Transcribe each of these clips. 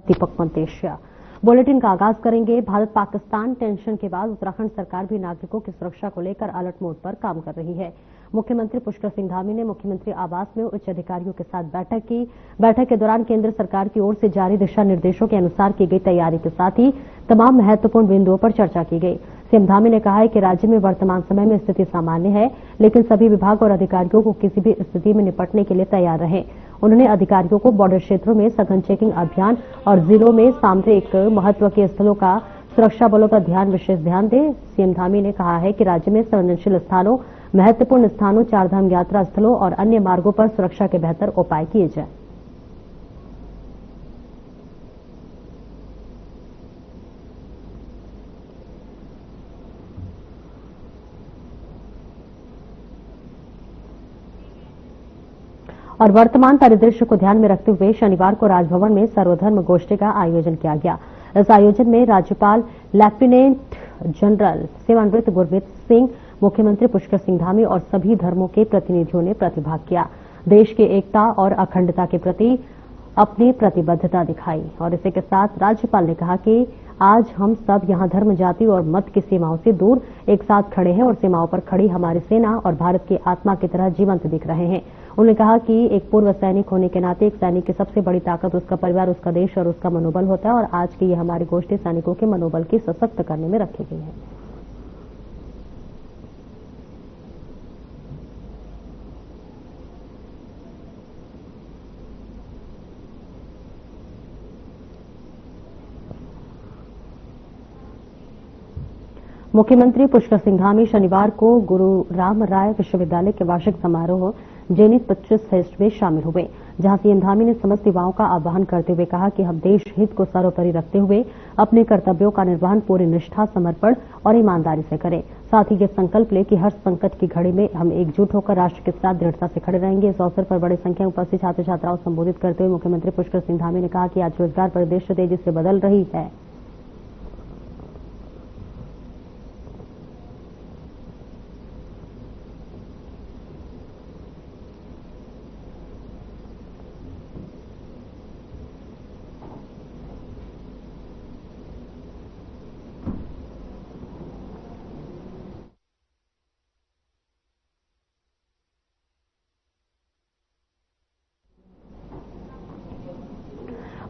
दीपक मंतेशिया। Bulletin का आगाज करेंगे। भारत पाकिस्तान टेंशन के बाद उत्तराखंड सरकार भी नागरिकों की सुरक्षा को लेकर अलर्ट मोड पर काम कर रही है। मुख्यमंत्री पुष्कर सिंह धामी ने मुख्यमंत्री आवास में उच्च अधिकारियों के साथ बैठक की। बैठक के दौरान केंद्र सरकार की ओर से जारी दिशा निर्देशों के अनुसार की गई तैयारी के साथ ही तमाम महत्वपूर्ण बिंदुओं पर चर्चा की गई। सीएम धामी ने कहा है कि राज्य में वर्तमान समय में स्थिति सामान्य है, लेकिन सभी विभाग और अधिकारियों को किसी भी स्थिति में निपटने के लिए तैयार रहें। उन्होंने अधिकारियों को बॉर्डर क्षेत्रों में सघन चेकिंग अभियान और जिलों में सामरिक महत्व के स्थलों का सुरक्षा बलों पर विशेष ध्यान दें। सीएम धामी ने कहा है कि राज्य में संवेदनशील स्थानों, महत्वपूर्ण स्थानों, चारधाम यात्रा स्थलों और अन्य मार्गों पर सुरक्षा के बेहतर उपाय किए जाएं। और वर्तमान परिदृश्य को ध्यान में रखते हुए शनिवार को राजभवन में सर्वधर्म गोष्ठी का आयोजन किया गया। इस आयोजन में राज्यपाल लेफ्टिनेंट जनरल सेवानिवृत्त गुरमीत सिंह, मुख्यमंत्री पुष्कर सिंह धामी और सभी धर्मों के प्रतिनिधियों ने प्रतिभाग किया। देश की एकता और अखंडता के प्रति अपनी प्रतिबद्धता दिखाई। और इसी के साथ राज्यपाल ने कहा कि आज हम सब यहां धर्म, जाति और मत की सीमाओं से दूर एक साथ खड़े हैं और सीमाओं पर खड़ी हमारी सेना और भारत की आत्मा की तरह जीवंत दिख रहे हैं। उन्होंने कहा कि एक पूर्व सैनिक होने के नाते एक सैनिक की सबसे बड़ी ताकत उसका परिवार, उसका देश और उसका मनोबल होता है और आज की ये हमारी गोष्ठी सैनिकों के मनोबल की सशक्त करने में रखी गई है। मुख्यमंत्री पुष्कर सिंह धामी शनिवार को गुरु राम राय विश्वविद्यालय के वार्षिक समारोह जेनित 25 फेस्ट में शामिल हुए, जहां सीएम धामी ने समस्त युवाओं का आह्वान करते हुए कहा कि हम देश हित को सर्वोपरि रखते हुए अपने कर्तव्यों का निर्वहन पूरी निष्ठा, समर्पण और ईमानदारी से करें। साथ ही ये संकल्प ले कि हर संकट की घड़ी में हम एकजुट होकर राष्ट्र के साथ दृढ़ता से खड़े रहेंगे। इस अवसर पर बड़ी संख्या में उपस्थित छात्र छात्राओं को संबोधित करते हुए मुख्यमंत्री पुष्कर सिंह धामी ने कहा कि आज रोजगार परिदृश्य तेजी से बदल रही है।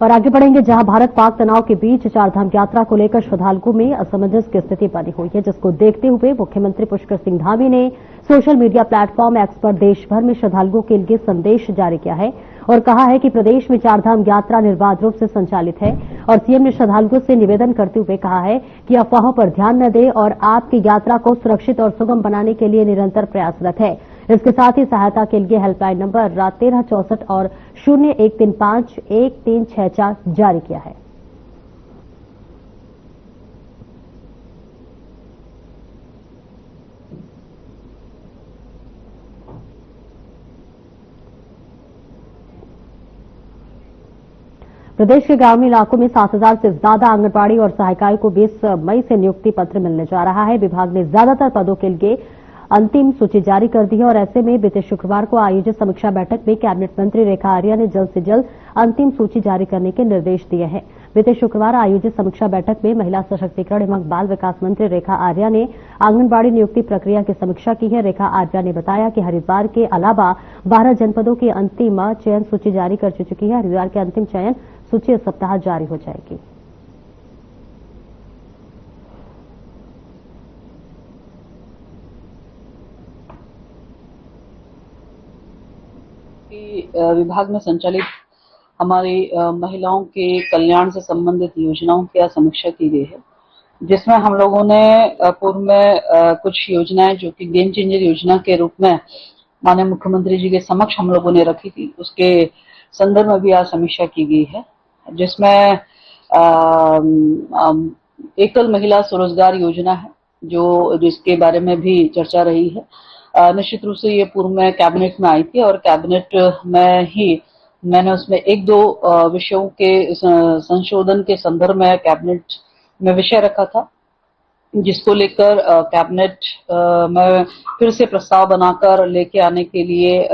और आगे बढ़ेंगे, जहां भारत पाक तनाव के बीच चारधाम यात्रा को लेकर श्रद्धालुओं में असमंजस की स्थिति बनी हुई है, जिसको देखते हुए मुख्यमंत्री पुष्कर सिंह धामी ने सोशल मीडिया प्लेटफॉर्म एक्स पर देश भर में श्रद्धालुओं के लिए संदेश जारी किया है और कहा है कि प्रदेश में चारधाम यात्रा निर्बाध रूप से संचालित है। और सीएम ने श्रद्धालुओं से निवेदन करते हुए कहा है कि अफवाहों पर ध्यान न दें और आपकी यात्रा को सुरक्षित और सुगम बनाने के लिए निरंतर प्रयासरत है। इसके साथ ही सहायता के लिए हेल्पलाइन नंबर 1364 और 01351364 जारी किया है। प्रदेश के ग्रामीण इलाकों में 7000 से ज्यादा आंगनबाड़ी और सहायिकाओं को 20 मई से नियुक्ति पत्र मिलने जा रहा है। विभाग ने ज्यादातर पदों के लिए अंतिम सूची जारी कर दी है और ऐसे में बीते शुक्रवार को आयोजित समीक्षा बैठक में कैबिनेट मंत्री रेखा आर्या ने जल्द से जल्द अंतिम सूची जारी करने के निर्देश दिए हैं। बीते शुक्रवार आयोजित समीक्षा बैठक में महिला सशक्तिकरण एवं बाल विकास मंत्री रेखा आर्या ने आंगनबाड़ी नियुक्ति प्रक्रिया की समीक्षा की है। रेखा आर्या ने बताया कि हरिद्वार के अलावा 12 जनपदों की अंतिम चयन सूची जारी कर चुकी है। हरिद्वार की अंतिम चयन सूची इस सप्ताह जारी हो जाएगी। विभाग में संचालित हमारी महिलाओं के कल्याण से संबंधित योजनाओं की समीक्षा की गई है, जिसमें हम लोगों ने पूर्व में कुछ योजनाएं जो कि गेम चेंजर योजना के रूप में माननीय मुख्यमंत्री जी के समक्ष हम लोगों ने रखी थी, उसके संदर्भ में भी आज समीक्षा की गई है, जिसमें एकल महिला स्वरोजगार योजना है जिसके बारे में भी चर्चा रही है। निश्चित रूप से ये पूर्व में कैबिनेट में आई थी और कैबिनेट में ही मैंने उसमें एक दो विषयों के संशोधन के संदर्भ में कैबिनेट में विषय रखा था, जिसको लेकर कैबिनेट में फिर से प्रस्ताव बनाकर लेके आने के लिए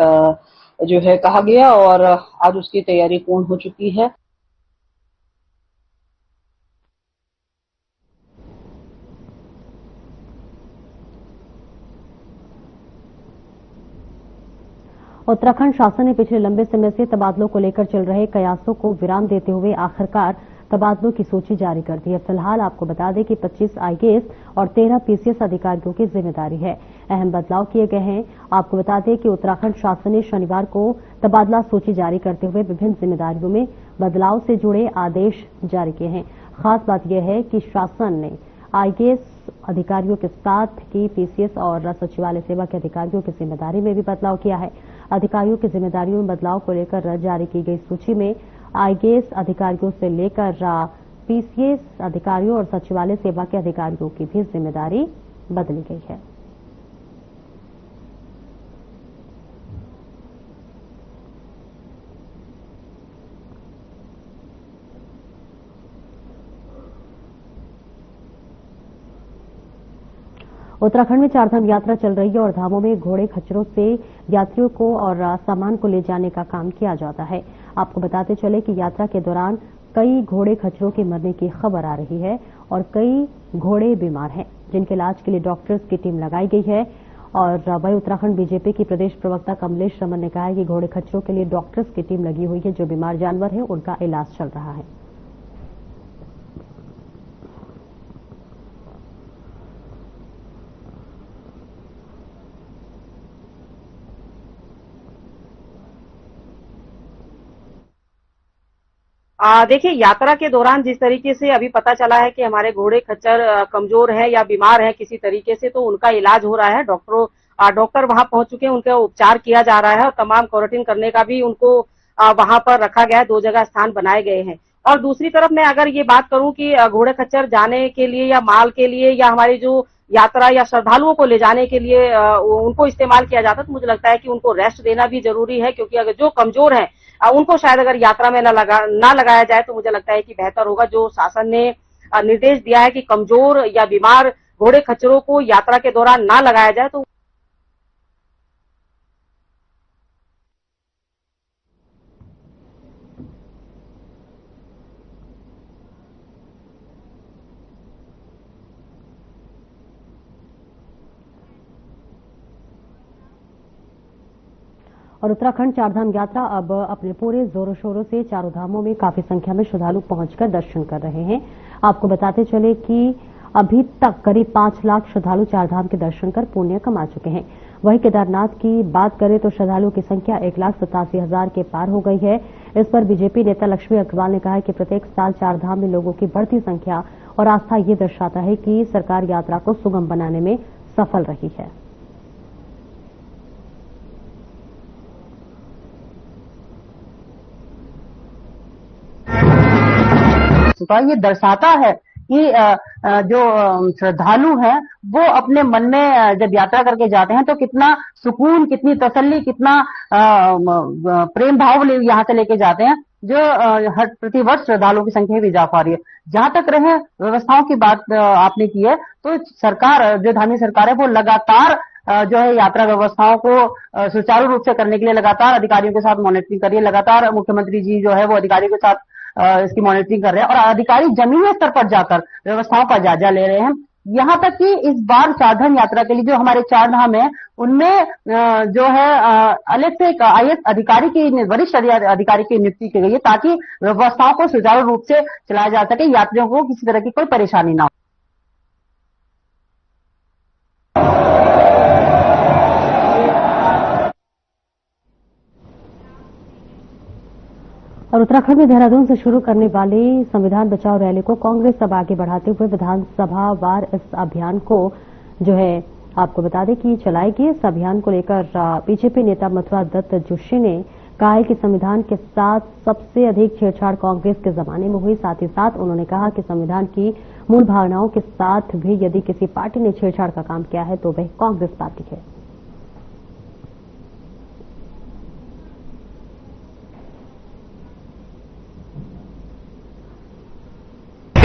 जो है कहा गया और आज उसकी तैयारी पूर्ण हो चुकी है। उत्तराखंड शासन ने पिछले लंबे समय से तबादलों को लेकर चल रहे कयासों को विराम देते हुए आखिरकार तबादलों की सूची जारी कर दी है। फिलहाल आपको बता दें कि 25 आईएएस और 13 पीसीएस अधिकारियों की जिम्मेदारी है। अहम बदलाव किए गए हैं। आपको बता दें कि उत्तराखंड शासन ने शनिवार को तबादला सूची जारी करते हुए विभिन्न जिम्मेदारियों में बदलाव से जुड़े आदेश जारी किए हैं। खास बात यह है कि शासन ने आईएएस अधिकारियों के साथ ही पीसीएस और सचिवालय सेवा के अधिकारियों की जिम्मेदारी में भी बदलाव किया है। अधिकारियों की जिम्मेदारियों में बदलाव को लेकर जारी की गई सूची में आईएएस अधिकारियों से लेकर पीसीएस अधिकारियों और सचिवालय सेवा के अधिकारियों की भी जिम्मेदारी बदली गई है। उत्तराखंड में चारधाम यात्रा चल रही है और धामों में घोड़े खच्चरों से यात्रियों को और सामान को ले जाने का काम किया जाता है। आपको बताते चले कि यात्रा के दौरान कई घोड़े खच्चरों के मरने की खबर आ रही है और कई घोड़े बीमार हैं, जिनके इलाज के लिए डॉक्टर्स की टीम लगाई गई है। और वही उत्तराखंड बीजेपी की प्रदेश प्रवक्ता कमलेश रमन ने कहा है कि घोड़े खच्चरों के लिए डॉक्टर्स की टीम लगी हुई है। जो बीमार जानवर है उनका इलाज चल रहा है। देखिए, यात्रा के दौरान जिस तरीके से अभी पता चला है कि हमारे घोड़े खच्चर कमजोर हैं या बीमार हैं किसी तरीके से, तो उनका इलाज हो रहा है। डॉक्टर वहां पहुंच चुके हैं, उनका उपचार किया जा रहा है और तमाम क्वारंटीन करने का भी उनको वहां पर रखा गया है। 2 जगह स्थान बनाए गए हैं। और दूसरी तरफ मैं अगर ये बात करूं कि घोड़े खच्चर जाने के लिए या माल के लिए या हमारी जो यात्रा या श्रद्धालुओं को ले जाने के लिए उनको इस्तेमाल किया जाता है, तो मुझे लगता है कि उनको रेस्ट देना भी जरूरी है, क्योंकि अगर जो कमजोर है उनको शायद अगर यात्रा में ना लगाया जाए तो मुझे लगता है कि बेहतर होगा। जो शासन ने निर्देश दिया है कि कमजोर या बीमार घोड़े खच्चरों को यात्रा के दौरान ना लगाया जाए, तो और उत्तराखंड चारधाम यात्रा अब अपने पूरे जोरों शोरों से चारों धामों में काफी संख्या में श्रद्धालु पहुंचकर दर्शन कर रहे हैं। आपको बताते चले कि अभी तक करीब 5 लाख श्रद्धालु चारधाम के दर्शन कर पुण्य कमा चुके हैं। वहीं केदारनाथ की बात करें तो श्रद्धालुओं की संख्या 1,87,000 के पार हो गई है। इस पर बीजेपी नेता लक्ष्मी अग्रवाल ने कहा है कि प्रत्येक साल चारधाम में लोगों की बढ़ती संख्या और आस्था ये दर्शाता है कि सरकार यात्रा को सुगम बनाने में सफल रही है। तो ये दर्शाता है कि जो श्रद्धालु हैं वो अपने मन में जब यात्रा करके जाते हैं तो कितना सुकून, कितनी तसल्ली, कितना प्रेम भाव यहाँ से लेके जाते हैं, जो हर प्रतिवर्ष श्रद्धालुओं की संख्या में इजाफा आ रही है। जहां तक रहे व्यवस्थाओं की बात आपने की है, तो सरकार, जो धार्मिक सरकार है, वो लगातार जो है यात्रा व्यवस्थाओं को सुचारू रूप से करने के लिए लगातार अधिकारियों के साथ मॉनिटरिंग कर रही है। लगातार मुख्यमंत्री जी जो है वो अधिकारियों के साथ इसकी मॉनिटरिंग कर रहे हैं और अधिकारी जमीनी स्तर पर जाकर व्यवस्थाओं का जायजा ले रहे हैं। यहाँ तक कि इस बार चारधाम यात्रा के लिए जो हमारे 4 धाम है उनमें जो है अलग से एक आईएएस अधिकारी की, वरिष्ठ अधिकारी की नियुक्ति की गई है, ताकि व्यवस्थाओं को सुचारू रूप से चलाया जा सके, यात्रियों को किसी तरह की कोई परेशानी ना हो। और उत्तराखंड में देहरादून से शुरू करने वाली संविधान बचाओ रैली को कांग्रेस अब आगे बढ़ाते हुए विधानसभा वार इस अभियान को जो है आपको बता दें कि चलाएगी। इस अभियान को लेकर बीजेपी नेता मथुरा दत्त जोशी ने कहा है कि संविधान के साथ सबसे अधिक छेड़छाड़ कांग्रेस के जमाने में हुई। साथ ही साथ उन्होंने कहा कि संविधान की मूल भावनाओं के साथ भी यदि किसी पार्टी ने छेड़छाड़ का काम किया है तो वह कांग्रेस पार्टी है।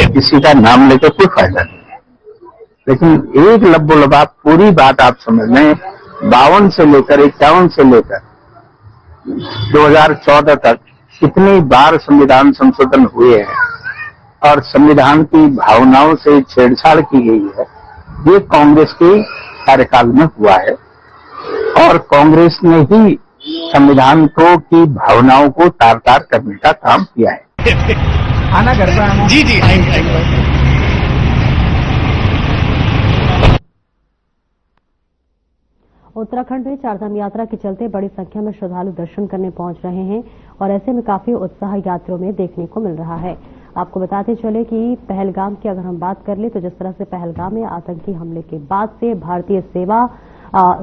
किसी का नाम लेकर कोई फायदा नहीं है, लेकिन एक लब्बो-लबाब पूरी बात आप समझ लें। 52 से लेकर 51 से लेकर 2014 तक कितनी बार संविधान संशोधन हुए हैं और संविधान की भावनाओं से छेड़छाड़ की गई है, ये कांग्रेस के कार्यकाल में हुआ है। और कांग्रेस ने ही संविधान की भावनाओं को तार तार करने का काम किया है। आना घर पर जी जी आएंगे। उत्तराखंड में चारधाम यात्रा के चलते बड़ी संख्या में श्रद्धालु दर्शन करने पहुंच रहे हैं और ऐसे में काफी उत्साह यात्रियों में देखने को मिल रहा है। आपको बताते चले कि पहलगाम की अगर हम बात कर ले तो जिस तरह से पहलगाम में आतंकी हमले के बाद से भारतीय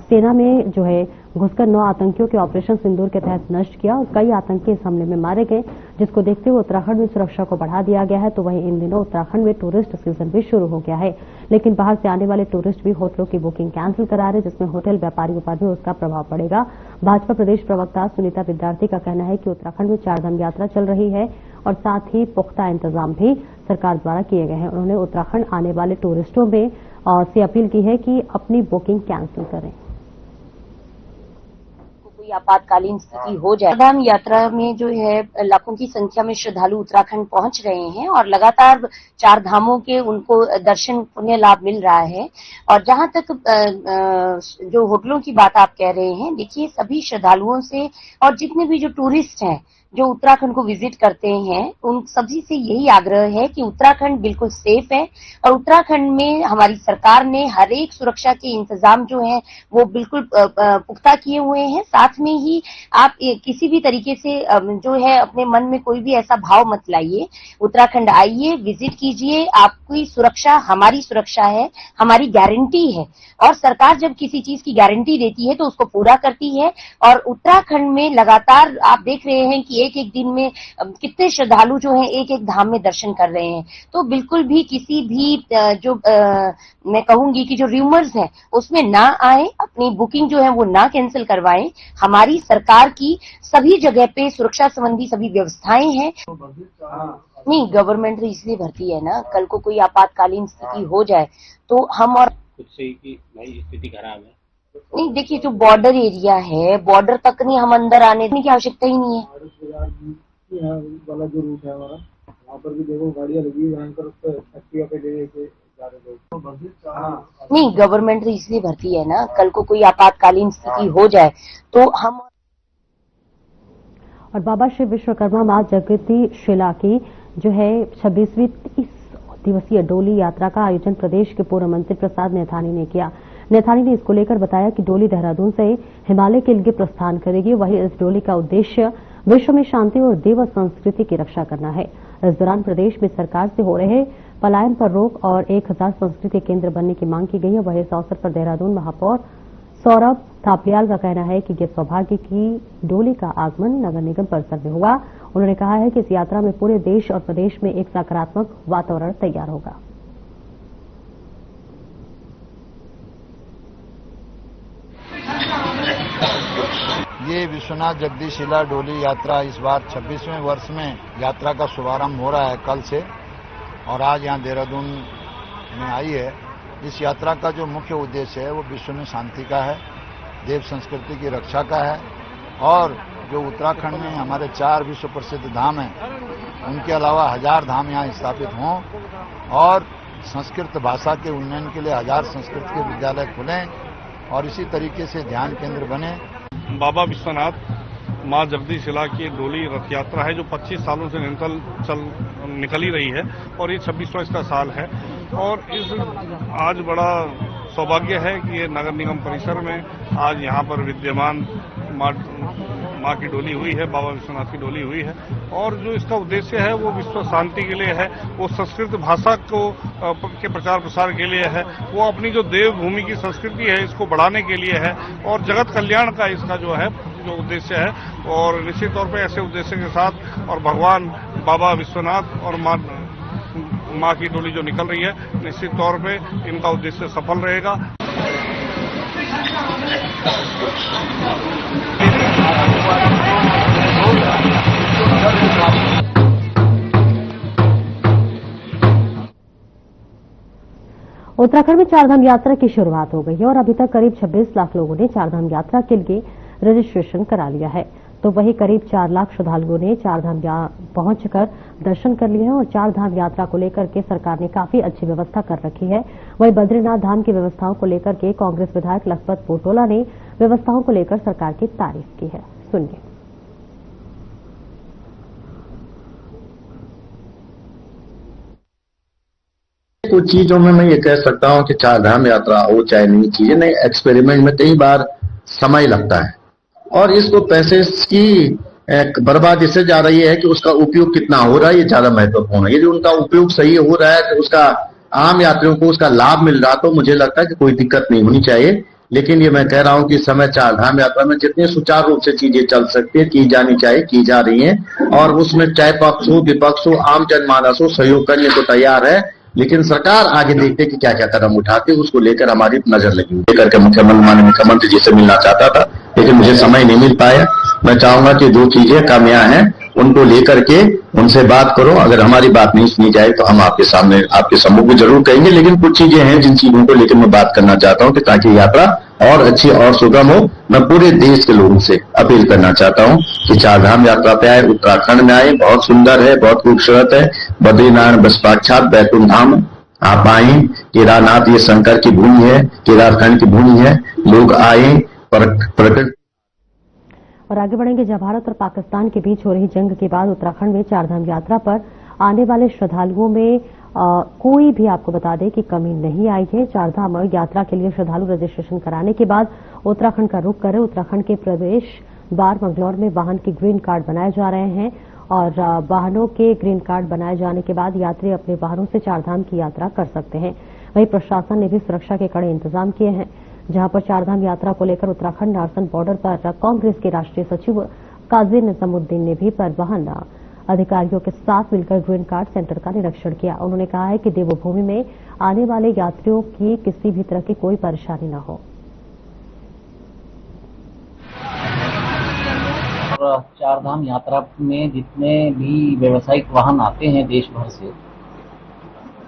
सेना में जो है घुसकर 9 आतंकियों के ऑपरेशन सिंदूर के तहत नष्ट किया और कई आतंकी इस हमले में मारे गए, जिसको देखते हुए उत्तराखंड में सुरक्षा को बढ़ा दिया गया है। तो वहीं इन दिनों उत्तराखंड में टूरिस्ट सीजन भी शुरू हो गया है, लेकिन बाहर से आने वाले टूरिस्ट भी होटलों की बुकिंग कैंसिल करा रहे, जिसमें होटल व्यापारियों पर भी उसका प्रभाव पड़ेगा। भाजपा प्रदेश प्रवक्ता सुनीता विद्यार्थी का कहना है कि उत्तराखंड में चारधाम यात्रा चल रही है और साथ ही पुख्ता इंतजाम भी सरकार द्वारा किए गए हैं। उन्होंने उत्तराखंड आने वाले टूरिस्टों में से अपील की है कि अपनी बुकिंग कैंसिल करें। कोई आपातकालीन स्थिति हो जाए, चारधाम यात्रा में जो है लाखों की संख्या में श्रद्धालु उत्तराखंड पहुंच रहे हैं और लगातार चार धामों के उनको दर्शन पुण्य लाभ मिल रहा है। और जहां तक जो होटलों की बात आप कह रहे हैं, देखिए सभी श्रद्धालुओं से और जितने भी जो टूरिस्ट हैं जो उत्तराखंड को विजिट करते हैं उन सभी से यही आग्रह है कि उत्तराखंड बिल्कुल सेफ है और उत्तराखंड में हमारी सरकार ने हर एक सुरक्षा के इंतजाम जो हैं वो बिल्कुल पुख्ता किए हुए हैं। साथ में ही आप किसी भी तरीके से जो है अपने मन में कोई भी ऐसा भाव मत लाइए, उत्तराखंड आइए, विजिट कीजिए, आपकी सुरक्षा हमारी सुरक्षा है, हमारी गारंटी है और सरकार जब किसी चीज की गारंटी देती है तो उसको पूरा करती है। और उत्तराखंड में लगातार आप देख रहे हैं कि एक दिन में कितने श्रद्धालु जो हैं एक धाम में दर्शन कर रहे हैं। तो बिल्कुल भी किसी भी जो मैं कहूंगी कि जो र्यूमर्स हैं उसमें ना आए, अपनी बुकिंग जो है वो ना कैंसिल करवाएं। हमारी सरकार की सभी जगह पे सुरक्षा संबंधी सभी व्यवस्थाएं हैं। नहीं, गवर्नमेंट तो इसलिए भरती है ना, कल को कोई आपातकालीन स्थिति हो जाए तो हम और खुद से कि भाई स्थिति खराब है। नहीं, देखिए जो बॉर्डर एरिया है, बॉर्डर तक नहीं हम अंदर आने की आवश्यकता ही नहीं है। वाला जो रूट है हमारा, वहाँ पर भी देखो गाड़ियाँ लगी भयंकर, एक्टिवा पे ले जा रहे थे। नहीं, गवर्नमेंट तो इसलिए भरती है ना, कल को कोई आपातकालीन स्थिति हो जाए तो हम। और बाबा श्री विश्वकर्मा मां जगती शिला की जो है 26वीं 30 दिवसीय डोली यात्रा का आयोजन प्रदेश के पूर्व मंत्री प्रसाद नैथानी ने किया। नैथानी ने इसको लेकर बताया कि डोली देहरादून से हिमालय के लिए प्रस्थान करेगी। वहीं इस डोली का उद्देश्य विश्व में शांति और देव संस्कृति की रक्षा करना है। इस दौरान प्रदेश में सरकार से हो रहे पलायन पर रोक और 1000 संस्कृति केंद्र बनने की मांग की गई है। वहीं इस अवसर पर देहरादून महापौर सौरभ थापलियाल का कहना है कि ये सौभाग्य की डोली का आगमन नगर निगम परिसर में हुआ। उन्होंने कहा है कि इस यात्रा में पूरे देश और प्रदेश में एक सकारात्मक वातावरण तैयार होगा। ये विश्वनाथ जगदीशिला डोली यात्रा इस बार 26वें वर्ष में यात्रा का शुभारंभ हो रहा है कल से, और आज यहाँ देहरादून में आई है। इस यात्रा का जो मुख्य उद्देश्य है वो विश्व में शांति का है, देव संस्कृति की रक्षा का है और जो उत्तराखंड में हमारे 4 विश्व प्रसिद्ध धाम हैं उनके अलावा 1000 धाम यहाँ स्थापित हों और संस्कृत भाषा के उन्नयन के लिए 1000 संस्कृत के विद्यालय खुलें और इसी तरीके से ध्यान केंद्र बने। बाबा विश्वनाथ मां जगदीशिला की डोली रथ यात्रा है जो 25 सालों से निकली रही है और ये 26वां इसका साल है। और इस आज बड़ा सौभाग्य है कि ये नगर निगम परिसर में आज यहाँ पर विद्यमान मां की डोली हुई है, बाबा विश्वनाथ की डोली हुई है। और जो इसका उद्देश्य है वो विश्व शांति के लिए है, वो संस्कृत भाषा को के प्रचार प्रसार के लिए है, वो अपनी जो देवभूमि की संस्कृति है इसको बढ़ाने के लिए है और जगत कल्याण का इसका जो है जो उद्देश्य है। और निश्चित तौर पर ऐसे उद्देश्य के साथ और भगवान बाबा विश्वनाथ और मां की डोली जो निकल रही है, निश्चित तौर पे इनका उद्देश्य सफल रहेगा। उत्तराखंड में चारधाम यात्रा की शुरुआत हो गई है और अभी तक करीब 26 लाख लोगों ने चारधाम यात्रा के लिए रजिस्ट्रेशन करा लिया है। तो वहीं करीब 4 लाख श्रद्धालुओं ने चारधाम पहुंचकर दर्शन कर लिए हैं और चारधाम यात्रा को लेकर के सरकार ने काफी अच्छी व्यवस्था कर रखी है। वहीं बद्रीनाथ धाम की व्यवस्थाओं को लेकर के कांग्रेस विधायक लखपत पोटोला ने व्यवस्थाओं को लेकर सरकार की तारीफ की है। सुनिए। कुछ चीजों में मैं ये कह सकता हूँ कि चाहे धाम यात्रा हो चाहे नई चीजें, नई एक्सपेरिमेंट में कई बार समय लगता है और इसको पैसे की बर्बादी से जा रही है कि उसका उपयोग कितना हो रहा है, ये ज्यादा महत्वपूर्ण है। यदि उनका उपयोग सही हो रहा है तो उसका आम यात्रियों को उसका लाभ मिल रहा, तो मुझे लगता है कि कोई दिक्कत नहीं होनी चाहिए। लेकिन ये मैं कह रहा हूँ कि समय चार धाम यात्रा में जितने सुचारू रूप से चीजें चल सकती है, की जानी चाहिए, की जा रही है और उसमें चाहे पक्ष हो विपक्ष हो आम जनमानस हो सहयोग करने को तैयार है। लेकिन सरकार आगे देखते कि क्या क्या कदम उठाती है, उसको लेकर हमारी नजर लगी हुई। लेकर के माननीय मुख्यमंत्री जी से मिलना चाहता था लेकिन मुझे समय नहीं मिल पाया। मैं चाहूंगा कि जो चीजें कमियां हैं उनको लेकर के उनसे बात करो। अगर हमारी बात नहीं सुनी जाए तो हम आपके सामने आपके सम्मुख में जरूर कहेंगे। लेकिन कुछ चीजें हैं जिन चीजों को लेकर मैं बात करना चाहता हूं कि ताकि यात्रा और अच्छी और सुगम हो। मैं पूरे देश के लोगों से अपील करना चाहता हूं कि चारधाम यात्रा पे आए, उत्तराखंड में आए, बहुत सुंदर है, बहुत खूबसूरत है। बद्रीनारायण बसपाक्षात बैकुंठ धाम आप आए। केदारनाथ ये शंकर की भूमि है, केदारखंड की भूमि है। लोग आए प्रकृति। और आगे बढ़ेंगे। जहां भारत और पाकिस्तान के बीच हो रही जंग के बाद उत्तराखंड में चारधाम यात्रा पर आने वाले श्रद्धालुओं में कोई भी आपको बता दें कि कमी नहीं आई है। चारधाम यात्रा के लिए श्रद्धालु रजिस्ट्रेशन कराने के बाद उत्तराखंड का रुख करें। उत्तराखंड के प्रवेश द्वार मंगलौर में वाहन के ग्रीन कार्ड बनाए जा रहे हैं और वाहनों के ग्रीन कार्ड बनाए जाने के बाद यात्री अपने वाहनों से चारधाम की यात्रा कर सकते हैं। वहीं प्रशासन ने भी सुरक्षा के कड़े इंतजाम किए हैं। जहां पर चारधाम यात्रा को लेकर उत्तराखंड नारसन बॉर्डर पर कांग्रेस के राष्ट्रीय सचिव काजी निजामुद्दीन ने भी परिवहन अधिकारियों के साथ मिलकर ग्रीन कार्ड सेंटर का निरीक्षण किया। उन्होंने कहा है कि देवभूमि में आने वाले यात्रियों की किसी भी तरह की कोई परेशानी न हो। चारधाम यात्रा में जितने भी व्यावसायिक वाहन आते हैं देश भर से,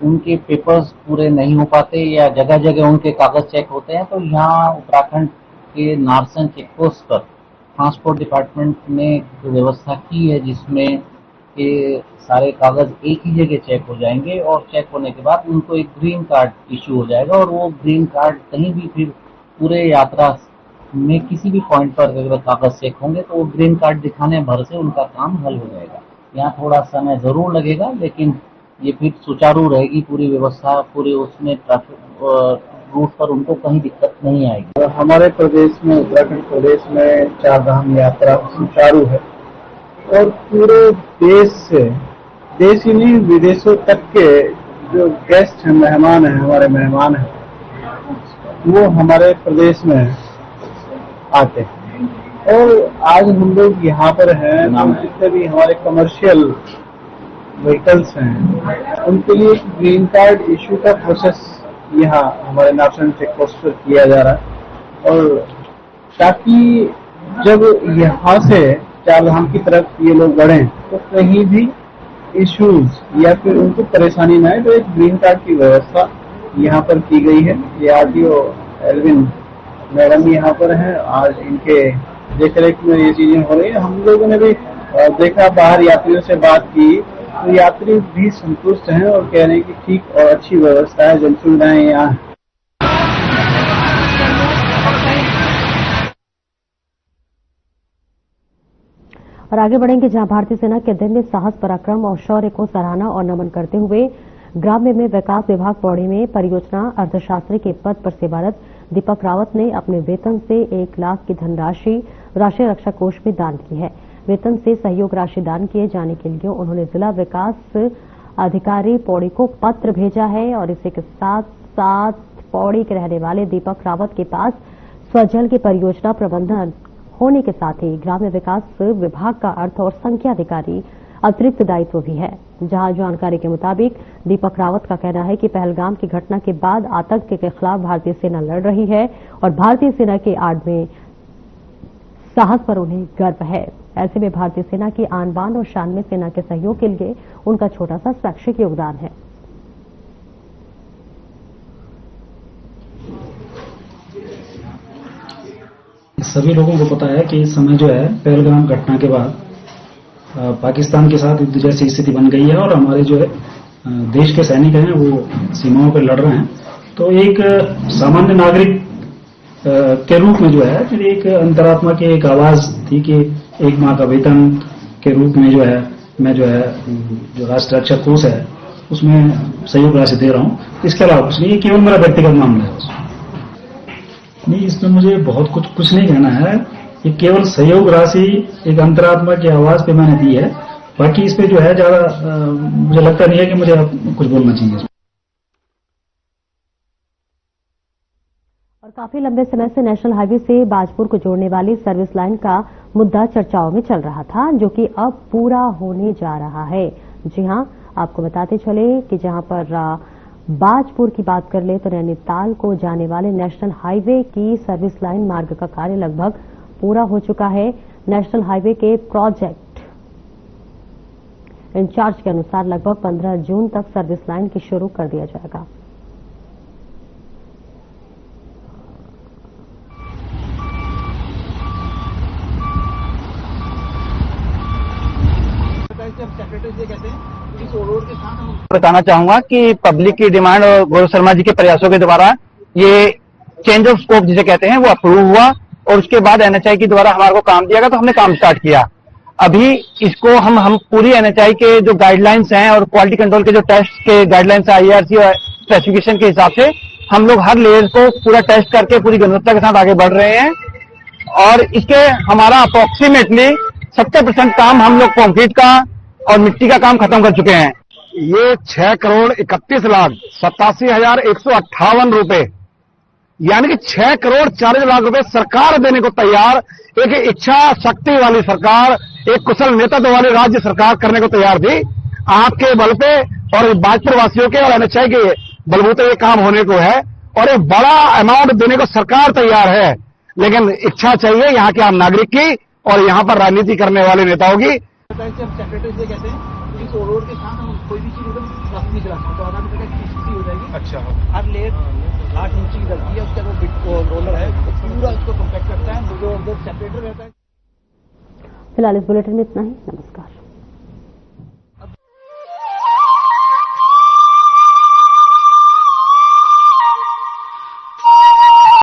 उनके पेपर्स पूरे नहीं हो पाते या जगह जगह उनके कागज चेक होते हैं। तो यहाँ उत्तराखंड के नारसन चेक पोस्ट पर ट्रांसपोर्ट डिपार्टमेंट ने व्यवस्था की है जिसमें के सारे कागज एक ही जगह चेक हो जाएंगे और चेक होने के बाद उनको एक ग्रीन कार्ड इशू हो जाएगा और वो ग्रीन कार्ड कहीं भी फिर पूरे यात्रा में किसी भी पॉइंट पर अगर कागज चेक होंगे तो वो ग्रीन कार्ड दिखाने भर से उनका काम हल हो जाएगा। यहाँ थोड़ा समय जरूर लगेगा लेकिन ये फिर सुचारू रहेगी पूरी व्यवस्था, पूरे उसमें ट्रैफिक रूट पर उनको कहीं दिक्कत नहीं आएगी। हमारे प्रदेश में, उत्तराखंड प्रदेश में चारधाम यात्रा सुचारू है और पूरे देश से, देश ही नहीं विदेशों तक के जो गेस्ट हैं, मेहमान हैं, हमारे मेहमान हैं, वो हमारे प्रदेश में आते हैं। और आज हम लोग यहाँ पर हैं, हम जितने भी हमारे कमर्शियल व्हीकल्स हैं उनके लिए ग्रीन कार्ड इशू का प्रोसेस यहाँ हमारे नारसन चेक पोस्ट पर किया जा रहा है और ताकि जब यहाँ से चारधाम की तरफ ये लोग बढ़ें तो कहीं भी इश्यूज या फिर उनको परेशानी न आए। तो एक ग्रीन कार्ड की व्यवस्था यहाँ पर की गई है। ये आरटीओ एल्विन मैडम यहाँ पर हैं, आज इनके देखरेख में ये चीजें हो रही है। हम लोगों ने भी देखा, बाहर यात्रियों से बात की तो यात्री भी संतुष्ट हैं और कह रहे हैं कि ठीक और अच्छी व्यवस्था है, जन सुविधाएं यहाँ हैं। और आगे बढ़ेंगे जहां भारतीय सेना के दिन में साहस, पराक्रम और शौर्य को सराहना और नमन करते हुए ग्राम्य में विकास विभाग पौड़ी में परियोजना अर्थशास्त्री के पद पर सेवारत दीपक रावत ने अपने वेतन से 1 लाख की धनराशि राष्ट्रीय रक्षा कोष में दान की है। वेतन से सहयोग राशि दान किए जाने के लिए उन्होंने जिला विकास अधिकारी पौड़ी को पत्र भेजा है और इसी के साथ साथ पौड़ी के रहने वाले दीपक रावत के पास स्वजल की परियोजना प्रबंधन होने के साथ ही ग्राम्य विकास विभाग का अर्थ और संख्या अधिकारी अतिरिक्त दायित्व भी है। जहां जानकारी के मुताबिक दीपक रावत का कहना है कि पहलगाम की घटना के बाद आतंक के खिलाफ भारतीय सेना लड़ रही है और भारतीय सेना के आड़ में साहस पर उन्हें गर्व है। ऐसे में भारतीय सेना की आन बान और शान में सेना के सहयोग के लिए उनका छोटा सा शैक्षिक योगदान है। सभी लोगों को पता है कि इस समय जो है पहलगाम घटना के बाद पाकिस्तान के साथ युद्ध जैसी स्थिति बन गई है और हमारे जो है देश के सैनिक हैं वो सीमाओं पर लड़ रहे हैं। तो एक सामान्य नागरिक के रूप में जो है मेरी एक अंतरात्मा की एक आवाज थी कि एक माह का वेतन के रूप में जो है मैं जो है जो राष्ट्रीय रक्षा कोष है उसमें सहयोग राशि दे रहा हूँ। इसके अलावा कुछ नहीं, ये केवल मेरा व्यक्तिगत मामला है। नहीं, इसमें मुझे बहुत कुछ नहीं कहना है। ये केवल सहयोग राशि एक अंतरात्मा की आवाज पे मैंने दी है। बाकी इस पे जो है ज्यादा मुझे लगता नहीं है कि मुझे कुछ बोलना चाहिए। और काफी लंबे समय से नेशनल हाईवे से बाजपुर को जोड़ने वाली सर्विस लाइन का मुद्दा चर्चाओं में चल रहा था, जो कि अब पूरा होने जा रहा है। जी हां, आपको बताते चले कि जहां पर बाजपुर की बात कर ले तो नैनीताल को जाने वाले नेशनल हाईवे की सर्विस लाइन मार्ग का कार्य लगभग पूरा हो चुका है। नेशनल हाईवे के प्रोजेक्ट इंचार्ज के अनुसार लगभग 15 जून तक सर्विस लाइन की शुरू कर दिया जाएगा। बताना चाहूंगा कि पब्लिक की डिमांड और गौरव शर्मा जी के प्रयासों के द्वारा ये चेंज ऑफ स्कोप जिसे कहते हैं वो अप्रूव हुआ और उसके बाद एनएचआई के द्वारा हमारे को काम दिया गया, तो हमने काम स्टार्ट किया। अभी इसको हम पूरी एनएचआई के जो गाइडलाइंस हैं और क्वालिटी कंट्रोल के जो टेस्ट के गाइडलाइंस आईआरसी और स्पेसिफिकेशन के हिसाब से हम लोग हर लेयर को पूरा टेस्ट करके पूरी गुणवत्ता के साथ आगे बढ़ रहे हैं और इसके हमारा अप्रोक्सीमेटली 70% काम हम लोग कंक्रीट का और मिट्टी का काम खत्म कर चुके हैं। ये 6,31,87,158 रुपए यानी कि 6,40,00,000 रुपए सरकार देने को तैयार, एक इच्छा शक्ति वाली सरकार, एक कुशल नेतृत्व वाली राज्य सरकार करने को तैयार थी। आपके बल पे और बाजपुर वासियों के और एनएचआई के बलबूते ये काम होने को है और एक बड़ा अमाउंट देने को सरकार तैयार है, लेकिन इच्छा चाहिए यहाँ के आम नागरिक की और यहाँ पर राजनीति करने वाले नेताओं की। सेक्रेटरी से कहते हैं इस रोड के साथ हम कोई भी चीज नहीं चला सकते, 14 मीटर की स्थिति हो जाएगी। अच्छा, हर लेयर 8 इंच की गलती है, उसका वो रोलर है पूरा उसको कॉम्पैक्ट करता है, जो सेपरेटर रहता है। फिलहाल इस बुलेटिन में इतना ही। नमस्कार।